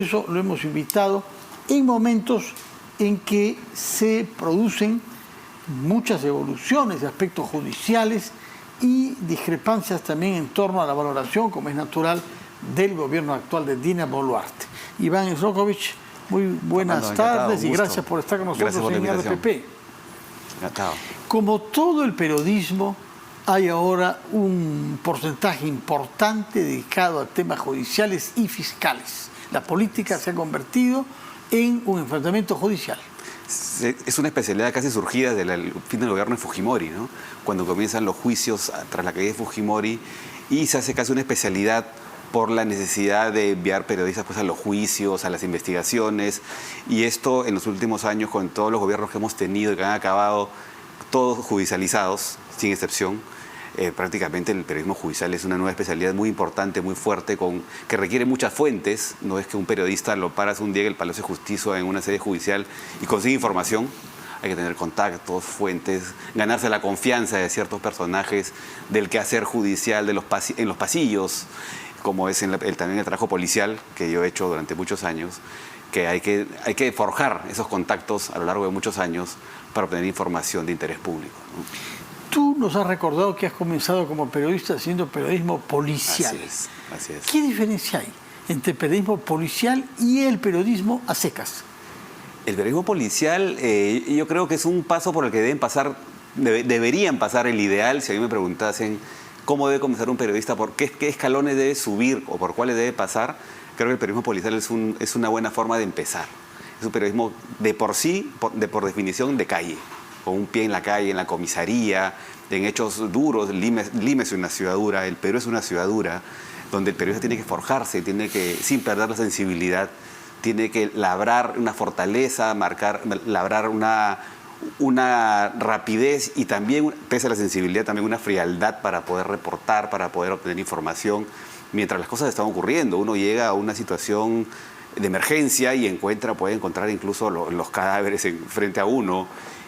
Eso lo hemos invitado en momentos en que se producen muchas evoluciones de aspectos judiciales y discrepancias también en torno a la valoración, como es natural, del gobierno actual de Dina Boluarte. Iván Srokovic, muy buenas tardes y gracias por estar con nosotros en RPP. Encantado. Como todo el periodismo, hay ahora un porcentaje importante dedicado a temas judiciales y fiscales. La política se ha convertido en un enfrentamiento judicial. Es una especialidad casi surgida del fin del gobierno de Fujimori, ¿no? Cuando comienzan los juicios tras la caída de Fujimori, y se hace casi una especialidad por la necesidad de enviar periodistas pues, a los juicios, a las investigaciones. Y esto en los últimos años, con todos los gobiernos que hemos tenido y que han acabado todos judicializados, sin excepción, prácticamente el periodismo judicial es una nueva especialidad muy importante, muy fuerte, que requiere muchas fuentes. No es que un periodista lo paras un día en el Palacio de Justicia en una sede judicial y consigue información. Hay que tener contactos, fuentes, ganarse la confianza de ciertos personajes del quehacer judicial en los pasillos, como es también el trabajo policial que yo he hecho durante muchos años, que hay que forjar esos contactos a lo largo de muchos años para obtener información de interés público, ¿no? Tú nos has recordado que has comenzado como periodista haciendo periodismo policial. Así es. ¿Qué diferencia hay entre el periodismo policial y el periodismo a secas? El periodismo policial yo creo que es un paso por el que deberían pasar el ideal. Si a mí me preguntasen cómo debe comenzar un periodista, por qué escalones debe subir o por cuáles debe pasar, creo que el periodismo policial es una buena forma de empezar. Es un periodismo de por sí, por definición, de calle, con un pie en la calle, en la comisaría, en hechos duros. Lima es una ciudad dura, el Perú es una ciudad dura, donde el periodista tiene que forjarse, sin perder la sensibilidad, tiene que labrar una fortaleza, labrar una rapidez y también, pese a la sensibilidad, también una frialdad para poder reportar, para poder obtener información mientras las cosas están ocurriendo. Uno llega a una situación de emergencia y puede encontrar incluso los cadáveres frente a uno,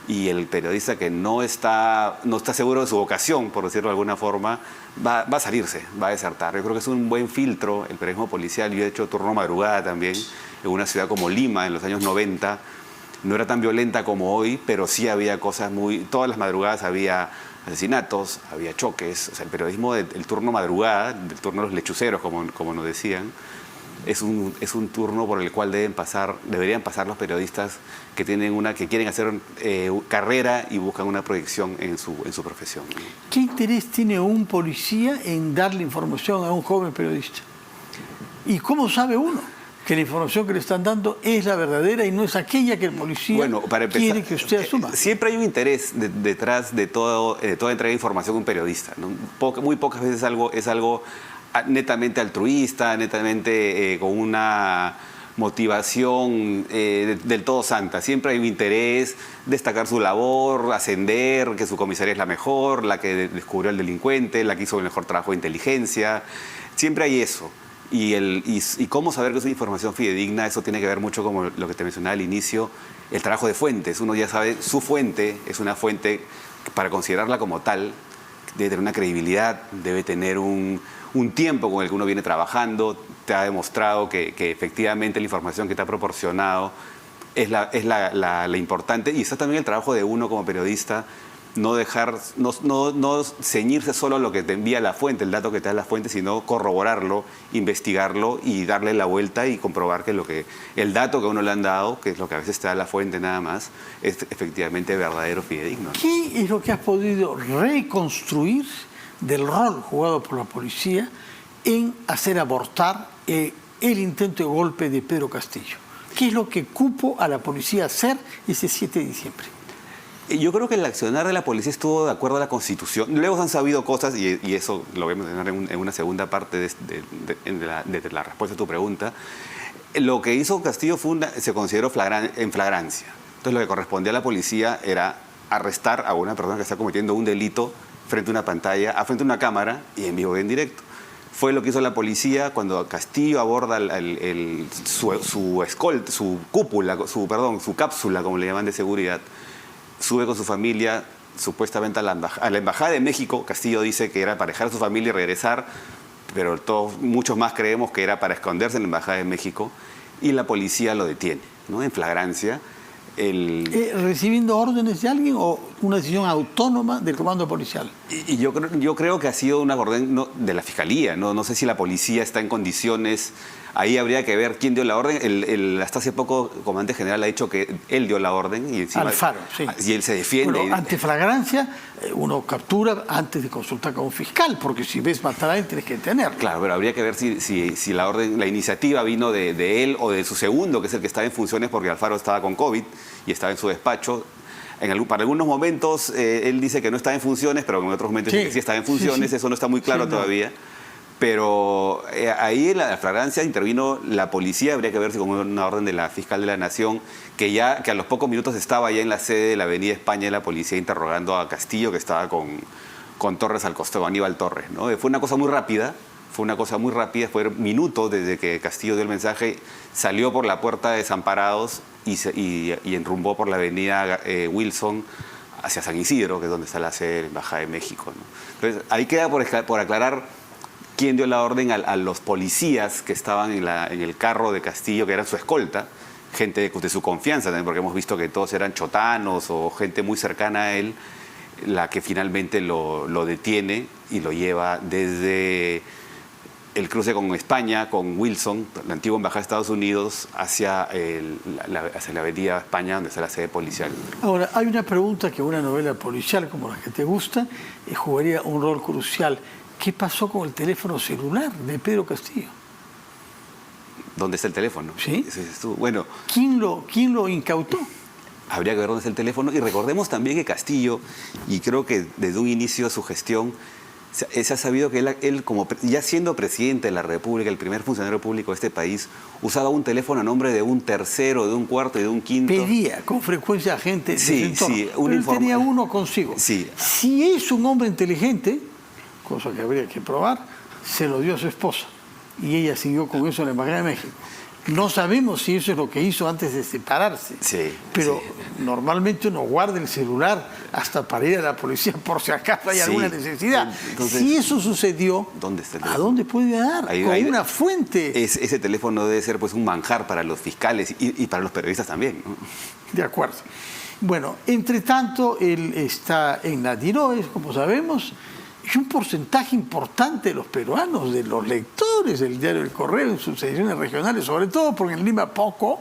y el periodista que no está seguro de su vocación, por decirlo de alguna forma, va a salirse, va a desertar. Yo creo que es un buen filtro el periodismo policial. Yo he hecho turno madrugada también en una ciudad como Lima en los años 90. No era tan violenta como hoy, pero sí había cosas todas las madrugadas había asesinatos, había choques. O sea, el periodismo del turno madrugada, del turno de los lechuceros, como nos decían, es un turno por el cual deberían pasar los periodistas que quieren hacer carrera y buscan una proyección en su profesión. ¿Qué interés tiene un policía en darle información a un joven periodista? ¿Y cómo sabe uno que la información que le están dando es la verdadera y no es aquella que el policía quiere que usted asuma? Siempre hay un interés detrás de toda entrega de información de un periodista, ¿no? Muy pocas veces es algo netamente altruista, netamente con una motivación del todo santa. Siempre hay un interés, destacar su labor, ascender, que su comisaría es la mejor, la que descubrió al delincuente, la que hizo el mejor trabajo de inteligencia. Siempre hay eso. Y cómo saber que es una información fidedigna, eso tiene que ver mucho con lo que te mencionaba al inicio, el trabajo de fuentes. Uno ya sabe, su fuente es una fuente, para considerarla como tal, debe tener una credibilidad, debe tener un tiempo con el que uno viene trabajando, te ha demostrado que efectivamente la información que te ha proporcionado es la importante. Y está también el trabajo de uno como periodista, no ceñirse solo a lo que te envía la fuente, el dato que te da la fuente, sino corroborarlo, investigarlo y darle la vuelta y comprobar que el dato que a uno le han dado, que es lo que a veces te da la fuente nada más, es efectivamente verdadero, fidedigno. ¿Qué es lo que has podido reconstruir del rol jugado por la policía en hacer abortar el intento de golpe de Pedro Castillo? ¿Qué es lo que cupo a la policía hacer ese 7 de diciembre? Yo creo que el accionar de la policía estuvo de acuerdo a la Constitución. Luego se han sabido cosas, y eso lo voy a mencionar en una segunda parte de la respuesta a tu pregunta. Lo que hizo Castillo se consideró en flagrancia. Entonces lo que correspondía a la policía era arrestar a una persona que está cometiendo un delito frente a una pantalla, frente a una cámara y en vivo y en directo. Fue lo que hizo la policía cuando Castillo aborda su cápsula, como le llaman, de seguridad. Sube con su familia supuestamente a la Embajada de México. Castillo dice que era para dejar a su familia y regresar, pero muchos más creemos que era para esconderse en la Embajada de México. y la policía lo detiene, ¿no? En flagrancia. ¿Recibiendo órdenes de alguien o una decisión autónoma del comando policial? Y yo creo que ha sido una orden de la Fiscalía, ¿no? No sé si la policía está en condiciones. Ahí habría que ver quién dio la orden. Hasta hace poco el comandante general ha dicho que él dio la orden. Y encima, Alfaro, sí. Y él se defiende. Bueno, ante flagrancia, uno captura antes de consultar con un fiscal, porque si ves matar a él tienes que detenerlo. Claro, pero habría que ver si la orden, la iniciativa vino de él o de su segundo, que es el que estaba en funciones, porque Alfaro estaba con COVID y estaba en su despacho. Para algunos momentos él dice que no está en funciones, pero en otros momentos dice que sí está en funciones. Sí. Eso no está muy claro todavía. Pero ahí en la flagrancia intervino la policía. Habría que ver si con una orden de la fiscal de la Nación, que a los pocos minutos estaba ya en la sede de la Avenida España de la policía interrogando a Castillo, que estaba con Torres al costado, Aníbal Torres, ¿no? Fue una cosa muy rápida. Fue minutos desde que Castillo dio el mensaje, salió por la puerta de Desamparados y enrumbó por la avenida Wilson hacia San Isidro, que es donde está la sede de la Embajada de México, ¿no? Entonces, ahí queda por aclarar quién dio la orden a los policías que estaban en el carro de Castillo, que eran su escolta, gente de su confianza también, porque hemos visto que todos eran chotanos o gente muy cercana a él, la que finalmente lo detiene y lo lleva desde el cruce con España, con Wilson, la antigua embajada de Estados Unidos, hacia la avenida España, donde está la sede policial. Ahora, hay una pregunta que una novela policial como la que te gusta jugaría un rol crucial. ¿Qué pasó con el teléfono celular de Pedro Castillo? ¿Dónde está el teléfono? Sí. Bueno, ¿Quién lo incautó? Habría que ver dónde está el teléfono. Y recordemos también que Castillo, y creo que desde un inicio de su gestión, se ha sabido que él, como ya siendo presidente de la República, el primer funcionario público de este país, usaba un teléfono a nombre de un tercero, de un cuarto y de un quinto. Pedía con frecuencia a gente de su entorno. Sí, pero él tenía uno consigo. Sí. Si es un hombre inteligente, cosa que habría que probar, se lo dio a su esposa. Y ella siguió con eso en la Embajada de México. No sabemos si eso es lo que hizo antes de separarse. Sí, pero normalmente uno guarda el celular hasta para ir a la policía por si acaso hay alguna necesidad. Entonces, si eso sucedió, ¿a dónde puede dar? Con una fuente. Ese teléfono debe ser pues un manjar para los fiscales y para los periodistas también, ¿no? De acuerdo. Bueno, entre tanto, él está en Nadiroes, como sabemos, y un porcentaje importante de los peruanos, de los lectores del diario El Correo en sus ediciones regionales, sobre todo porque en Lima poco,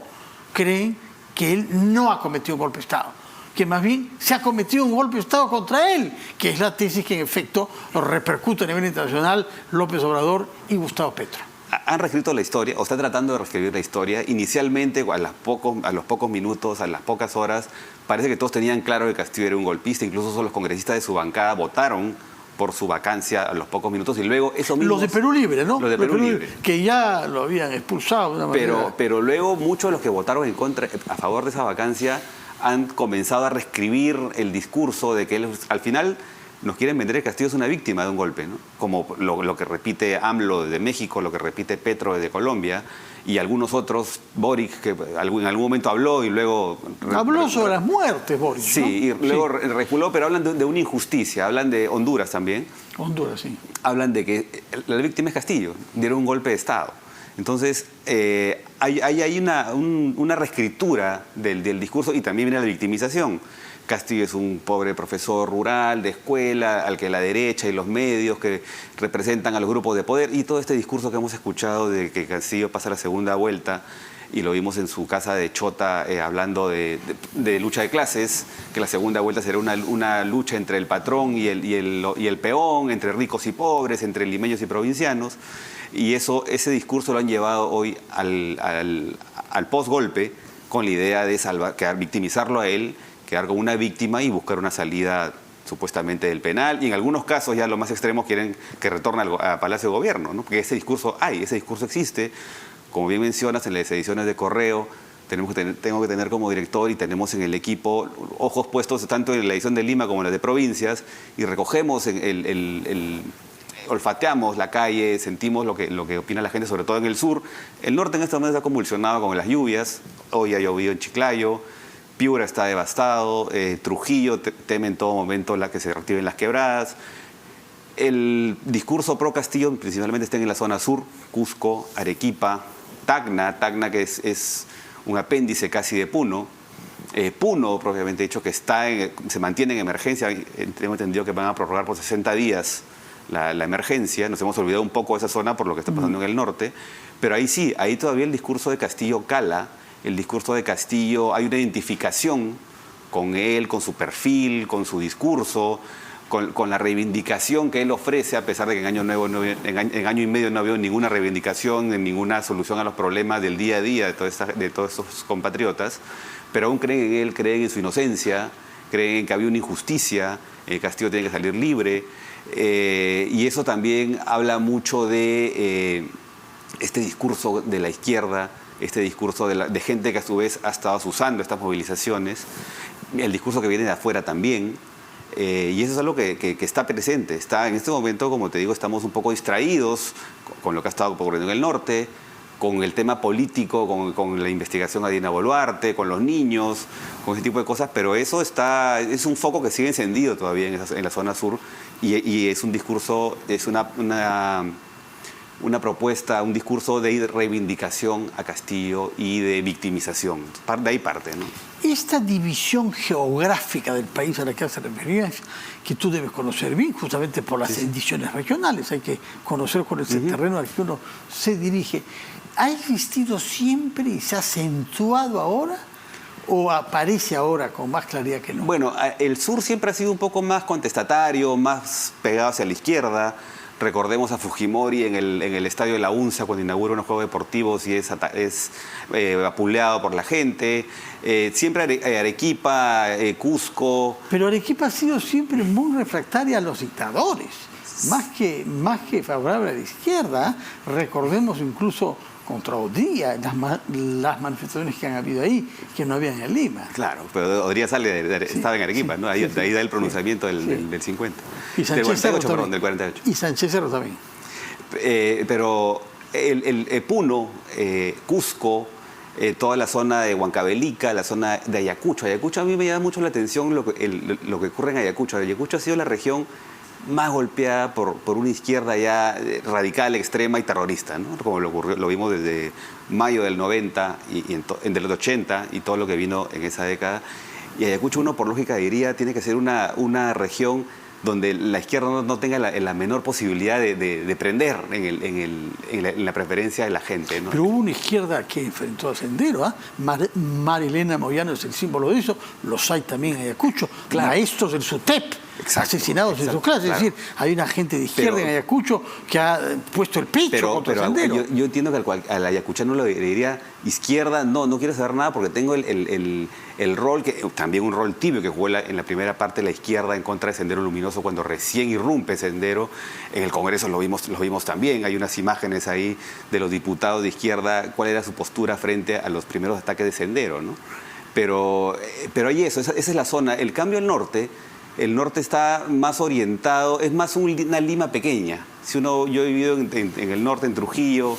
creen que él no ha cometido un golpe de Estado, que más bien se ha cometido un golpe de Estado contra él, que es la tesis que en efecto lo repercute a nivel internacional López Obrador y Gustavo Petro. Han reescrito la historia, o están tratando de reescribir la historia. Inicialmente, a los pocos minutos, a las pocas horas, parece que todos tenían claro que Castillo era un golpista. Incluso los congresistas de su bancada votaron por su vacancia a los pocos minutos y luego eso mismo... Los de Perú Libre, ¿no? Los de Perú Libre. Que ya lo habían expulsado de una manera... Pero luego muchos de los que votaron a favor de esa vacancia han comenzado a reescribir el discurso de que él, al final nos quieren vender que Castillo es una víctima de un golpe, ¿no? Como lo que repite AMLO de México, lo que repite Petro de Colombia y algunos otros, Boric, que en algún momento habló y luego... Habló sobre las muertes, Boric, sí, ¿no? Y luego reculó, pero hablan de una injusticia, hablan de Honduras también. Honduras, sí. Hablan de que la víctima es Castillo, dieron un golpe de Estado. Entonces, hay una reescritura del discurso y también viene la victimización. Castillo es un pobre profesor rural de escuela al que la derecha y los medios que representan a los grupos de poder y todo este discurso que hemos escuchado de que Castillo pasa la segunda vuelta y lo vimos en su casa de Chota hablando de lucha de clases, que la segunda vuelta será una lucha entre el patrón y el peón, entre ricos y pobres, entre limeños y provincianos. Y ese discurso lo han llevado hoy al postgolpe con la idea de victimizarlo a él, quedar como una víctima y buscar una salida supuestamente del penal. Y en algunos casos, ya los más extremos, quieren que retorne a Palacio de Gobierno, ¿no? Porque ese discurso existe. Como bien mencionas, en las ediciones de Correo, tengo que tener como director y tenemos en el equipo ojos puestos tanto en la edición de Lima como en la de provincias y recogemos olfateamos la calle, sentimos lo que opina la gente, sobre todo en el sur. El norte en este momento está convulsionado con las lluvias. Hoy ha llovido en Chiclayo, Piura está devastado, Trujillo teme en todo momento que se reactiven las quebradas. El discurso pro Castillo principalmente está en la zona sur, Cusco, Arequipa, Tacna que es un apéndice casi de Puno. Puno, propiamente dicho, que se mantiene en emergencia. Tengo entendido que van a prorrogar por 60 días la emergencia. Nos hemos olvidado un poco de esa zona por lo que está pasando en el norte. Pero ahí sí, ahí todavía el discurso de Castillo cala. El discurso de Castillo, hay una identificación con él, con su perfil, con su discurso, con la reivindicación que él ofrece, a pesar de que en año y medio no ha habido ninguna reivindicación, ninguna solución a los problemas del día a día de todos estos compatriotas. Pero aún creen en él, creen en su inocencia, creen en que había una injusticia, Castillo tiene que salir libre, y eso también habla mucho de este discurso de la izquierda, este discurso de gente que a su vez ha estado usando estas movilizaciones, el discurso que viene de afuera también, y eso es algo que está presente. En este momento, como te digo, estamos un poco distraídos con lo que ha estado ocurriendo en el norte, con el tema político, con la investigación a Dina Boluarte, con los niños, con ese tipo de cosas, pero eso es un foco que sigue encendido todavía en la zona sur y es un discurso, es una propuesta, un discurso de reivindicación a Castillo y de victimización. De ahí parte, ¿no? Esta división geográfica del país a la que hace referencia, que tú debes conocer bien, justamente por las ediciones regionales, hay que conocer cuál es el terreno al que uno se dirige. ¿Ha existido siempre y se ha acentuado ahora o aparece ahora con más claridad que nunca? Bueno, el sur siempre ha sido un poco más contestatario, más pegado hacia la izquierda. Recordemos a Fujimori en el estadio de la UNSA cuando inaugura unos juegos deportivos y es apuleado por la gente. Siempre Arequipa, Cusco. Pero Arequipa ha sido siempre muy refractaria a los dictadores, más que favorable a la izquierda. Recordemos incluso contra Odría, las manifestaciones que han habido ahí, que no habían en Lima. Pero Odría estaba en Arequipa, ¿no? Ahí da el pronunciamiento del 50. Y Sánchez del 48, perdón, del 48. Y Sánchez Cerro también. Pero el Puno, Cusco, toda la zona de Huancavelica, la zona de Ayacucho. Ayacucho a mí me llama mucho la atención lo que ocurre en Ayacucho. Ayacucho ha sido la región más golpeada por una izquierda ya radical, extrema y terrorista, ¿no? Como lo vimos desde mayo del 90 del 80 y todo lo que vino en esa década. Y Ayacucho, uno por lógica diría, tiene que ser una región donde la izquierda no tenga la menor posibilidad de prender en la preferencia de la gente, ¿no? Pero hubo una izquierda que enfrentó a Sendero, ¿ah? Marilena Moyano es el símbolo de eso, los hay también en Ayacucho, maestros del SUTEP. Asesinados en sus clases. Claro. Es decir, hay una gente de izquierda en Ayacucho que ha puesto el pecho contra Sendero. Yo entiendo que al ayacuchano le diría izquierda, no quiero saber nada porque tengo el rol, también un rol tibio que jugó en la primera parte de la izquierda en contra de Sendero Luminoso cuando recién irrumpe Sendero. En el Congreso lo vimos también. Hay unas imágenes ahí de los diputados de izquierda, cuál era su postura frente a los primeros ataques de Sendero, ¿no? Pero hay esa es la zona. El cambio al norte. El norte está más orientado, es más una Lima pequeña. Yo he vivido en el norte, en Trujillo,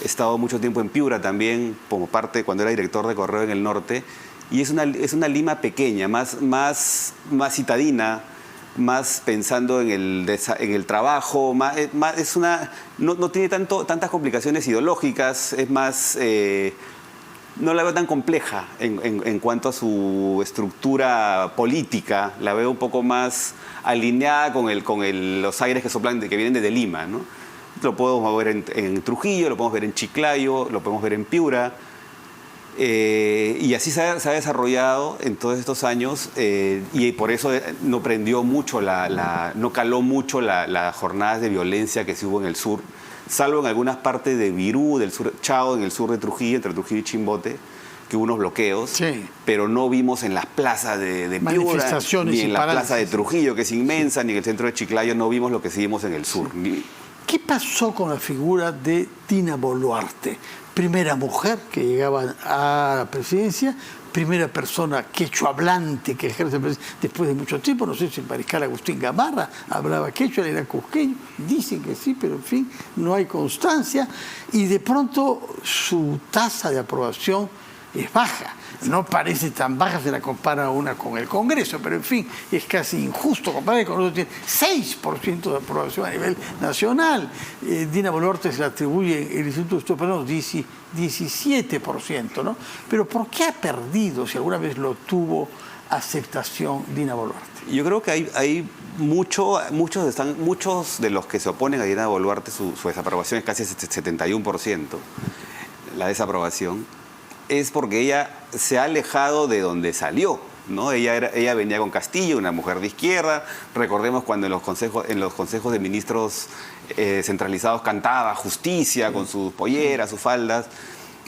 he estado mucho tiempo en Piura también, como parte cuando era director de correo en el norte, y es una Lima pequeña, más citadina, más pensando en el trabajo, no tiene tantas complicaciones ideológicas, es más... no la veo tan compleja en cuanto a su estructura política. La veo un poco más alineada con los aires que soplan, que vienen desde Lima, ¿no? Lo podemos ver en Trujillo, lo podemos ver en Chiclayo, lo podemos ver en Piura. Y así se ha desarrollado en todos estos años y por eso no prendió mucho, no caló mucho las jornadas de violencia que se hubo en el sur, salvo en algunas partes de Virú, del sur, Chao, en el sur de Trujillo, entre Trujillo y Chimbote, que hubo unos bloqueos, pero no vimos en las plazas de Piura, ni en la plaza de Trujillo, que es inmensa, ni en el centro de Chiclayo, no vimos lo que sí vimos en el sur. ¿Qué pasó con la figura de Dina Boluarte? Primera mujer que llegaba a la presidencia, primera persona quechua hablante que ejerce después de mucho tiempo. No sé si el mariscal Agustín Gamarra hablaba quechua, él era cusqueño, dicen que sí, pero en fin, no hay constancia. Y de pronto su tasa de aprobación es baja. No parece tan baja si la compara una con el Congreso, pero en fin, es casi injusto comparar con el Congreso. Tiene 6% de aprobación a nivel nacional. Dina Boluarte se le atribuye el Instituto de Estudios Peruanos 17%, ¿no? Pero ¿por qué ha perdido, si alguna vez lo tuvo, aceptación Dina Boluarte? Yo creo que hay muchos de los que se oponen a Dina Boluarte, su desaprobación es casi 71%, la desaprobación, es porque ella se ha alejado de donde salió, ¿no? Ella venía con Castillo, una mujer de izquierda. Recordemos cuando en los consejos de ministros centralizados cantaba justicia con sus polleras, sus faldas.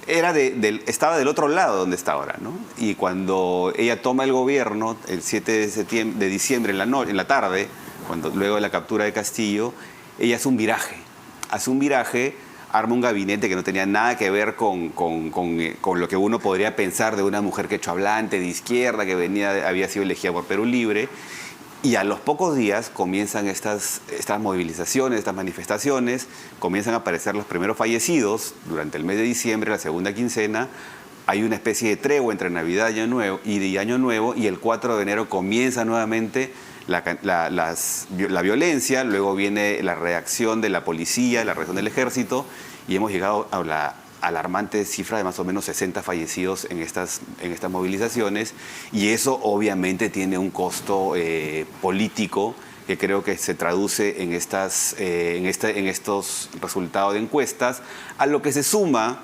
Estaba del otro lado donde está ahora, ¿no? Y cuando ella toma el gobierno, el 7 de diciembre en la tarde, luego de la captura de Castillo, ella hace un viraje, arma un gabinete que no tenía nada que ver con lo que uno podría pensar de una mujer quechohablante de izquierda que había sido elegida por Perú Libre. Y a los pocos días comienzan estas movilizaciones, estas manifestaciones, comienzan a aparecer los primeros fallecidos durante el mes de diciembre, la segunda quincena. Hay una especie de tregua entre Navidad y Año Nuevo, y el 4 de enero comienza nuevamente la violencia. Luego viene la reacción de la policía, la reacción del ejército, y hemos llegado a la alarmante cifra de más o menos 60 fallecidos en estas movilizaciones, y eso obviamente tiene un costo político que creo que se traduce en estos resultados de encuestas, a lo que se suma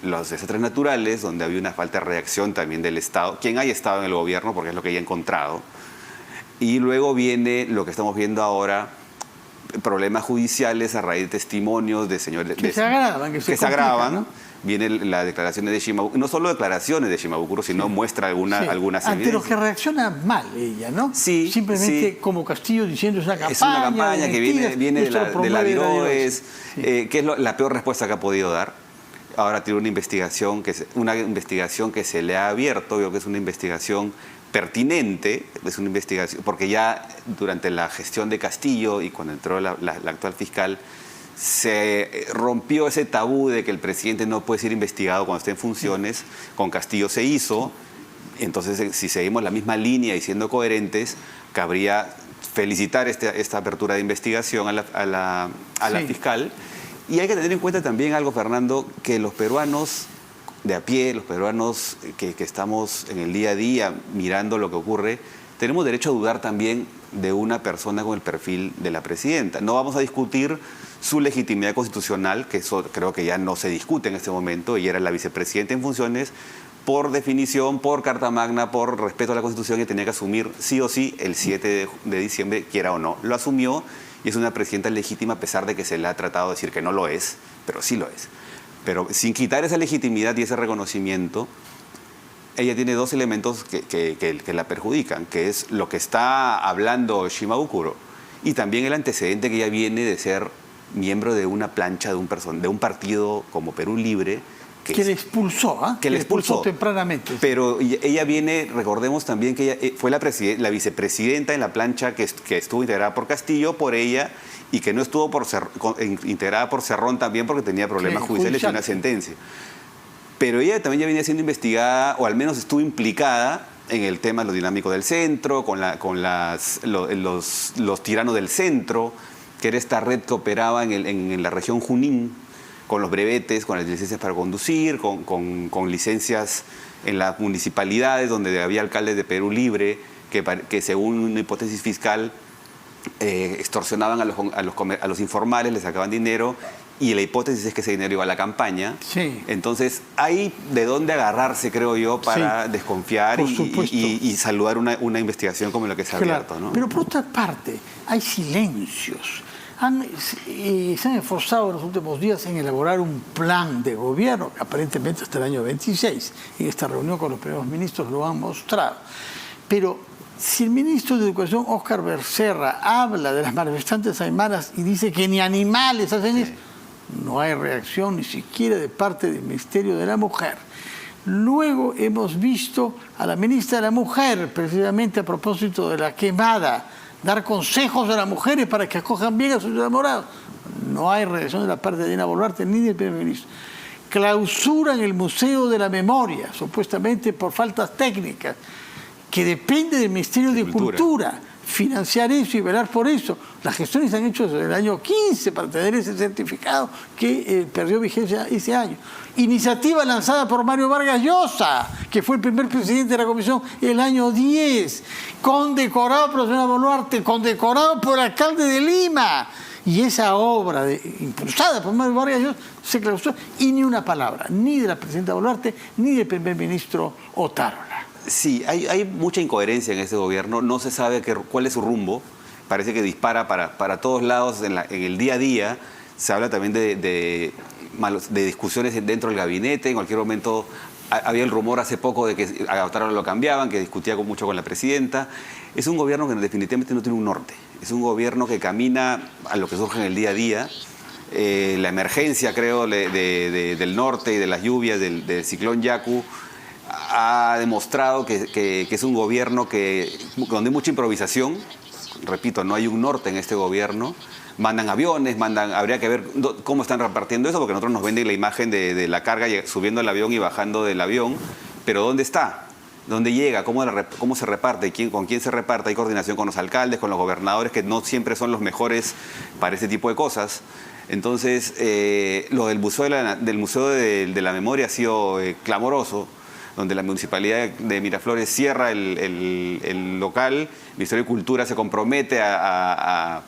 los desastres naturales, donde había una falta de reacción también del Estado, quien haya estado en el gobierno, porque es lo que ella ha encontrado, y luego viene lo que estamos viendo ahora, problemas judiciales a raíz de testimonios de señores que se agravan, ¿no? Viene las declaraciones de Shimabukuro, no solo declaraciones de Shimabukuro, sino muestra algunas evidencias. Ante lo que reacciona mal ella, ¿no? Sí, simplemente como Castillo diciendo es una campaña que viene de la Diroes, que es la peor respuesta que ha podido dar. Ahora tiene una investigación que se le ha abierto, creo que es una investigación pertinente, es una investigación, porque ya durante la gestión de Castillo y cuando entró la actual fiscal, se rompió ese tabú de que el presidente no puede ser investigado cuando esté en funciones. Con Castillo se hizo. Entonces, si seguimos la misma línea y siendo coherentes, cabría felicitar esta apertura de investigación a la fiscal. Y hay que tener en cuenta también algo, Fernando, que los peruanos de a pie, los peruanos que estamos en el día a día mirando lo que ocurre, tenemos derecho a dudar también de una persona con el perfil de la presidenta. No vamos a discutir su legitimidad constitucional, que eso creo que ya no se discute en este momento. Ella era la vicepresidenta en funciones, por definición, por Carta Magna, por respeto a la Constitución, y tenía que asumir sí o sí el 7 de diciembre, quiera o no. Lo asumió y es una presidenta legítima, a pesar de que se le ha tratado de decir que no lo es, pero sí lo es. Pero sin quitar esa legitimidad y ese reconocimiento, ella tiene dos elementos que la perjudican, que es lo que está hablando Shimabukuro y también el antecedente que ella viene de ser miembro de una plancha de un partido como Perú Libre. Que le expulsó, ¿eh? Que le expulsó tempranamente. Pero ella viene, recordemos también que ella fue la vicepresidenta en la plancha que estuvo integrada por Castillo, por ella, y que no estuvo integrada por Cerrón también porque tenía problemas judiciales y una sentencia. Pero ella también ya venía siendo investigada, o al menos estuvo implicada en el tema de lo dinámico del centro, con los tiranos del centro, que era esta red que operaba en la región Junín, con los brevetes, con las licencias para conducir, con licencias en las municipalidades donde había alcaldes de Perú Libre que según una hipótesis fiscal extorsionaban a los informales, les sacaban dinero, y la hipótesis es que ese dinero iba a la campaña. Sí. Entonces hay de dónde agarrarse, creo yo, para desconfiar y saludar una investigación como la que se ha abierto, ¿no? Pero por otra parte, hay silencios. Se han esforzado en los últimos días en elaborar un plan de gobierno, aparentemente hasta el año 26. En esta reunión con los primeros ministros lo han mostrado. Pero si el ministro de Educación, Óscar Becerra, habla de las manifestantes aymaras y dice que ni animales hacen eso, no hay reacción ni siquiera de parte del Ministerio de la Mujer. Luego hemos visto a la ministra de la Mujer, precisamente a propósito de la quemada, dar consejos a las mujeres para que acojan bien a sus enamorados. No hay reacción de la parte de Dina Boluarte ni del primer ministro. clausuran el Museo de la Memoria, supuestamente por faltas técnicas, que depende del Ministerio de Cultura, financiar eso y velar por eso. Las gestiones se han hecho desde el año 15 para tener ese certificado que perdió vigencia ese año. Iniciativa lanzada por Mario Vargas Llosa, que fue el primer presidente de la comisión el año 10, condecorado por la señora Boluarte, condecorado por el alcalde de Lima. Y esa obra impulsada por Mario Vargas Llosa se clausuró, y ni una palabra, ni de la presidenta Boluarte, ni del primer ministro Otárola. Sí, hay mucha incoherencia en este gobierno, no se sabe cuál es su rumbo, parece que dispara para todos lados en el día a día. Se habla también de discusiones dentro del gabinete. En cualquier momento había el rumor hace poco de que a Otárola lo cambiaban, que discutía mucho con la presidenta. Es un gobierno que definitivamente no tiene un norte, es un gobierno que camina a lo que surge en el día a día. La emergencia, creo, del norte y de las lluvias del ciclón Yaku ha demostrado que es un gobierno donde hay mucha improvisación. Repito, no hay un norte en este gobierno. Mandan aviones, habría que ver cómo están repartiendo eso, porque nosotros nos venden la imagen de la carga subiendo al avión y bajando del avión, pero ¿dónde está? ¿Dónde llega? ¿Cómo se reparte? ¿Con quién se reparte? Hay coordinación con los alcaldes, con los gobernadores, que no siempre son los mejores para ese tipo de cosas. Entonces, lo del Museo de la Memoria ha sido clamoroso, donde la Municipalidad de Miraflores cierra el local. El Ministerio de Cultura se compromete a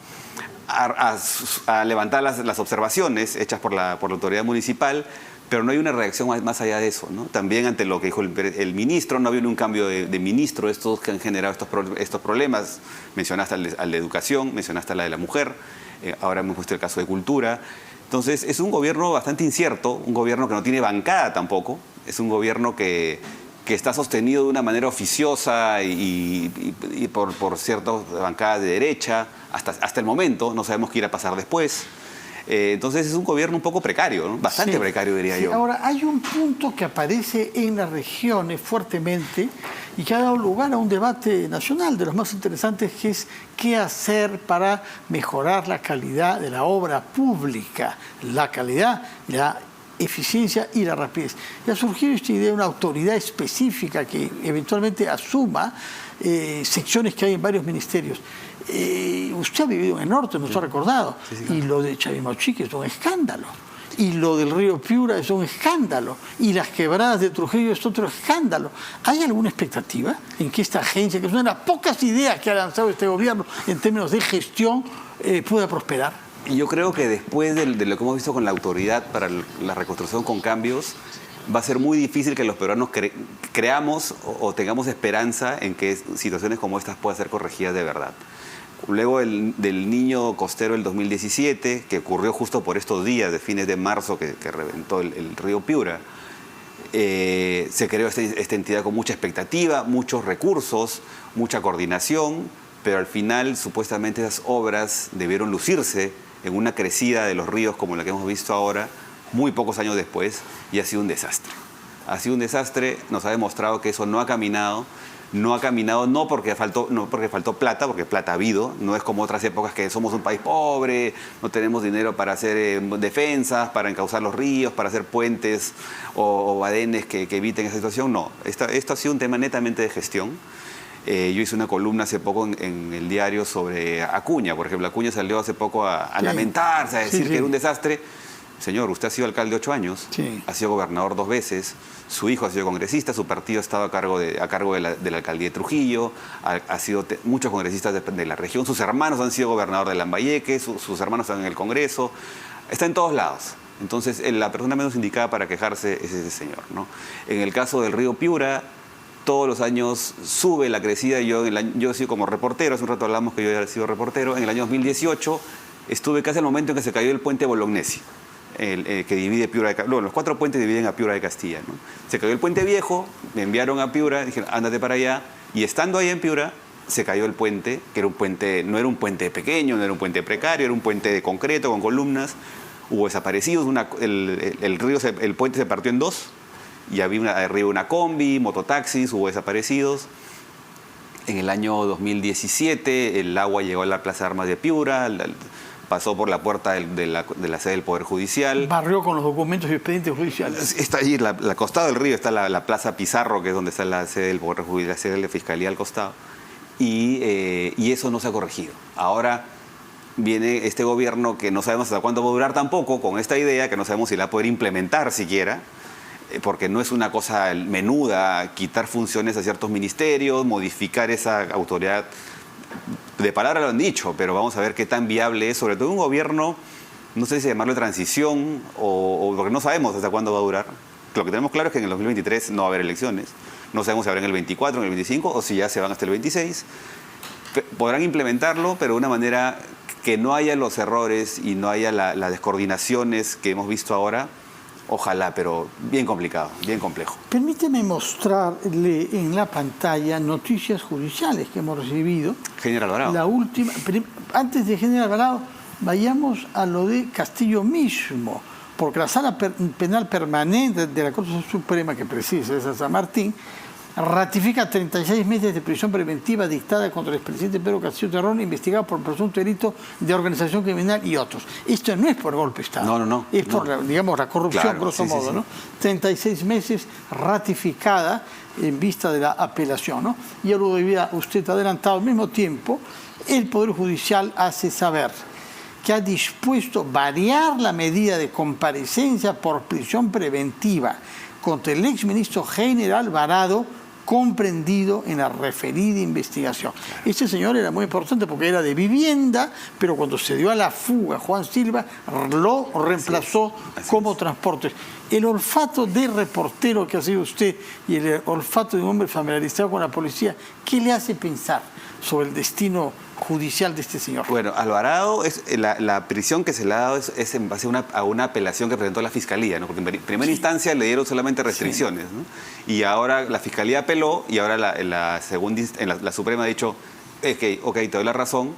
levantar las observaciones hechas por la autoridad municipal, pero no hay una reacción más allá de eso, ¿no? También ante lo que dijo el ministro, no ha habido un cambio de ministro, estos que han generado estos problemas. Mencionaste al de Educación, mencionaste la de la mujer, ahora hemos puesto el caso de Cultura. Entonces, es un gobierno bastante incierto, un gobierno que no tiene bancada tampoco. Es un gobierno que está sostenido de una manera oficiosa y por ciertas bancadas de derecha, hasta el momento. No sabemos qué irá a pasar después. Entonces es un gobierno un poco precario, ¿no? Bastante precario, diría yo. Ahora, hay un punto que aparece en las regiones fuertemente y que ha dado lugar a un debate nacional de los más interesantes, que es qué hacer para mejorar la calidad de la obra pública, la calidad, la eficiencia y la rapidez. Y ha surgido esta idea de una autoridad específica que eventualmente asuma secciones que hay en varios ministerios. Usted ha vivido en el norte, nos ha recordado, y lo de Chavimochique es un escándalo, y lo del río Piura es un escándalo, y las quebradas de Trujillo es otro escándalo. ¿Hay alguna expectativa en que esta agencia, que es una de las pocas ideas que ha lanzado este gobierno en términos de gestión, pueda prosperar? Yo creo que después de lo que hemos visto con la autoridad para la reconstrucción con cambios, va a ser muy difícil que los peruanos creamos o tengamos esperanza en que situaciones como estas puedan ser corregidas de verdad. Luego del niño costero del 2017, que ocurrió justo por estos días de fines de marzo que reventó el río Piura, se creó esta entidad con mucha expectativa, muchos recursos, mucha coordinación, pero al final supuestamente esas obras debieron lucirse en una crecida de los ríos como la que hemos visto ahora, muy pocos años después, y ha sido un desastre. Ha sido un desastre, nos ha demostrado que eso no ha caminado no porque faltó plata, porque plata ha habido, no es como otras épocas que somos un país pobre, no tenemos dinero para hacer defensas, para encauzar los ríos, para hacer puentes o badenes que eviten esa situación. No, esto ha sido un tema netamente de gestión. Yo hice una columna hace poco en el diario sobre Acuña, por ejemplo. Acuña salió hace poco a lamentarse, a decir que era un desastre. Señor, usted ha sido alcalde 8 años, ha sido gobernador 2 veces, su hijo ha sido congresista, su partido ha estado a cargo de la alcaldía de Trujillo, ha sido muchos congresistas de la región, sus hermanos han sido gobernador de Lambayeque, sus hermanos están en el Congreso, está en todos lados. Entonces, la persona menos indicada para quejarse es ese señor, ¿no? En el caso del río Piura, todos los años sube la crecida. Yo he sido como reportero, hace un rato hablamos que yo había sido reportero. En el año 2018 estuve casi al momento en que se cayó el puente Bolognesi, que divide Piura de Castilla. Los 4 puentes dividen a Piura de Castilla, ¿no? Se cayó el puente viejo, me enviaron a Piura, dijeron, ándate para allá. Y estando ahí en Piura, se cayó el puente, que era un puente, no era un puente pequeño, no era un puente precario, era un puente de concreto con columnas. Hubo desaparecidos, el puente se partió en 2. Y había arriba una combi, mototaxis, hubo desaparecidos. En el año 2017 el agua llegó a la Plaza de Armas de Piura, pasó por la puerta de la sede del Poder Judicial. Barrió con los documentos y expedientes judiciales. Está allí, al costado del río, está la Plaza Pizarro, que es donde está la sede del Poder Judicial, la sede de la Fiscalía al costado. Y eso no se ha corregido. Ahora viene este gobierno que no sabemos hasta cuándo va a durar tampoco, con esta idea que no sabemos si la va a poder implementar siquiera, porque no es una cosa menuda quitar funciones a ciertos ministerios, modificar esa autoridad. De palabra lo han dicho, pero vamos a ver qué tan viable es, sobre todo un gobierno, no sé si llamarlo de transición, o porque no sabemos hasta cuándo va a durar. Lo que tenemos claro es que en el 2023 no va a haber elecciones. No sabemos si habrá en el 24, en el 25 o si ya se van hasta el 26. Podrán implementarlo, pero de una manera que no haya los errores y no haya las descoordinaciones que hemos visto ahora. Ojalá, pero bien complicado, bien complejo. Permíteme mostrarle en la pantalla noticias judiciales que hemos recibido. General Alvarado. La última, antes de General Alvarado, vayamos a lo de Castillo mismo, porque la Sala Penal Permanente de la Corte Suprema, que preside César San Martín, ratifica 36 meses de prisión preventiva dictada contra el expresidente Pedro Castillo Terrón, investigado por presunto delito de organización criminal y otros. Esto no es por golpe de Estado. No. Es por, digamos, la corrupción, claro, grosso modo, sí. ¿no? 36 meses ratificada en vista de la apelación, ¿no? Ya lo debía usted adelantado. Al mismo tiempo, el Poder Judicial hace saber que ha dispuesto variar la medida de comparecencia por prisión preventiva contra el exministro General Alvarado, comprendido en la referida investigación. Este señor era muy importante porque era de vivienda, pero cuando se dio a la fuga Juan Silva, lo reemplazó como transporte. El olfato de reportero que ha sido usted y el olfato de un hombre familiarizado con la policía, ¿qué le hace pensar sobre el destino judicial de este señor? Bueno, Alvarado, la prisión que se le ha dado es en base a una apelación que presentó la Fiscalía, ¿no? Porque en primera instancia le dieron solamente restricciones, ¿no? Y ahora la Fiscalía apeló y ahora la Suprema ha dicho, ok, te doy la razón,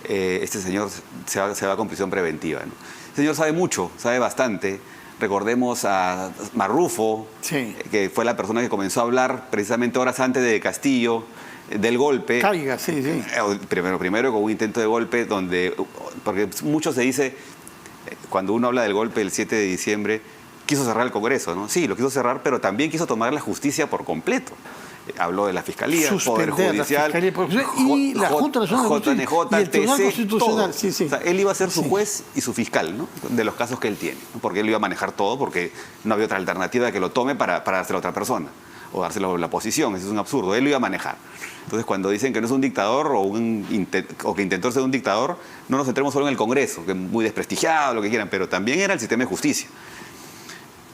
este señor se va con prisión preventiva, ¿no? El señor sabe mucho, sabe bastante. Recordemos a Marrufo, que fue la persona que comenzó a hablar precisamente horas antes de Castillo, del golpe. Caiga, sí. Primero con un intento de golpe porque mucho se dice, cuando uno habla del golpe del 7 de diciembre, quiso cerrar el Congreso, ¿no? Sí, lo quiso cerrar, pero también quiso tomar la justicia por completo. Habló de la Fiscalía, el Poder Judicial, y la Junta Nacional de Justicia, y el Tribunal Constitucional. O sea, él iba a ser su juez y su fiscal, ¿no? De los casos que él tiene, ¿no? Porque él iba a manejar todo, porque no había otra alternativa de que lo tome para dárselo a otra persona o dárselo a la oposición. Eso es un absurdo. Él lo iba a manejar. Entonces, cuando dicen que no es un dictador o que intentó ser un dictador, no nos centremos solo en el Congreso, que es muy desprestigiado, lo que quieran, pero también era el sistema de justicia.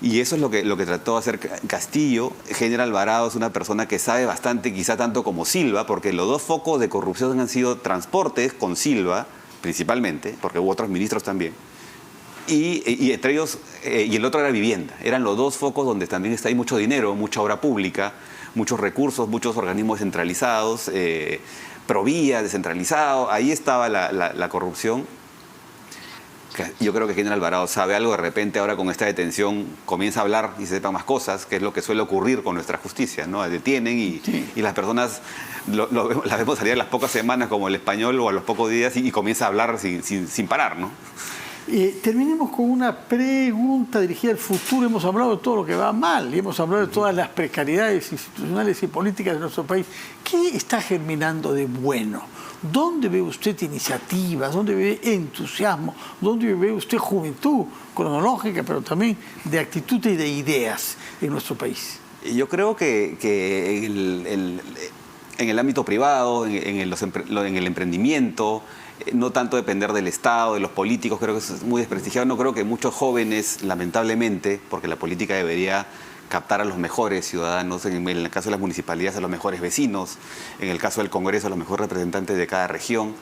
Y eso es lo que trató de hacer Castillo. General Alvarado es una persona que sabe bastante, quizá tanto como Silva, porque los dos focos de corrupción han sido transportes con Silva, principalmente, porque hubo otros ministros también, y entre ellos, y el otro era vivienda. Eran los dos focos donde también hay mucho dinero, mucha obra pública, muchos recursos, muchos organismos descentralizados, Provía descentralizado, ahí estaba la corrupción. Yo creo que General Alvarado sabe algo, de repente ahora con esta detención comienza a hablar y se sepa más cosas, que es lo que suele ocurrir con nuestra justicia, ¿no? Detienen y las personas las vemos salir a las pocas semanas como el español o a los pocos días y comienza a hablar sin parar, ¿no? Terminemos con una pregunta dirigida al futuro. Hemos hablado de todo lo que va mal y hemos hablado de todas las precariedades institucionales y políticas de nuestro país. ¿Qué está germinando de bueno? ¿Dónde ve usted iniciativas? ¿Dónde ve entusiasmo? ¿Dónde ve usted juventud cronológica, pero también de actitud y de ideas en nuestro país? Yo creo que en el ámbito privado, en el emprendimiento, no tanto depender del Estado, de los políticos, creo que eso es muy desprestigiado. No creo que muchos jóvenes, lamentablemente, porque la política debería captar a los mejores ciudadanos, en el caso de las municipalidades a los mejores vecinos, en el caso del Congreso a los mejores representantes de cada región.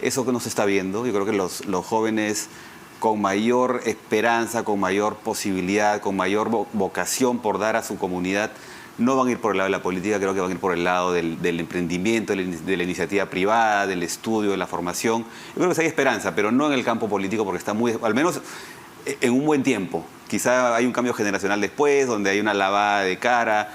Eso que no se está viendo, yo creo que los jóvenes con mayor esperanza, con mayor posibilidad, con mayor vocación por dar a su comunidad, no van a ir por el lado de la política, creo que van a ir por el lado del emprendimiento, de la iniciativa privada, del estudio, de la formación. Yo creo que sí hay esperanza, pero no en el campo político porque está muy, al menos en un buen tiempo. Quizá hay un cambio generacional después, donde hay una lavada de cara.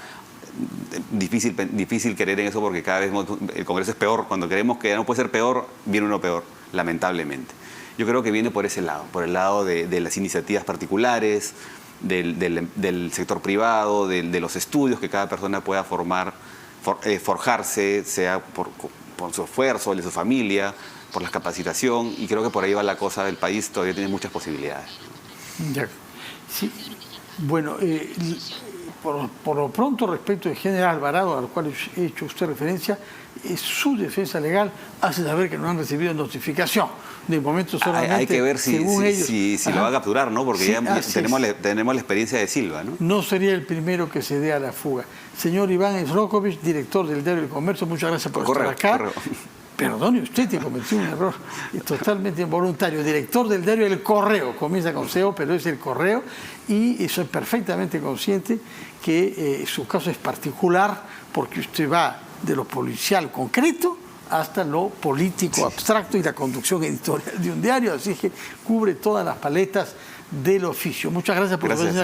Difícil querer en eso porque cada vez el Congreso es peor. Cuando queremos que no puede ser peor, viene uno peor, lamentablemente. yo creo que viene por ese lado, por el lado de las iniciativas particulares, del sector privado, de los estudios que cada persona pueda forjarse, sea por su esfuerzo, de su familia, por la capacitación, y creo que por ahí va la cosa del país, todavía tiene muchas posibilidades. Ya. Sí. Bueno, por lo pronto, respecto del general Alvarado, al cual he hecho usted referencia, su defensa legal hace saber que no han recibido notificación. De momento solamente, hay que ver si lo va a capturar, ¿no? Porque sí, ya tenemos la experiencia de Silva, ¿no? No sería el primero que se dé a la fuga. Señor Iván Srokovic, director del Diario del Comercio, muchas gracias por estar acá. Correo. Perdone usted, te cometió un error totalmente involuntario. Director del Diario El Correo, comienza con CEO, pero es El Correo, y soy perfectamente consciente que su caso es particular porque usted va de lo policial concreto hasta lo político abstracto y la conducción editorial de un diario, así que cubre todas las paletas del oficio. Muchas gracias por su presencia.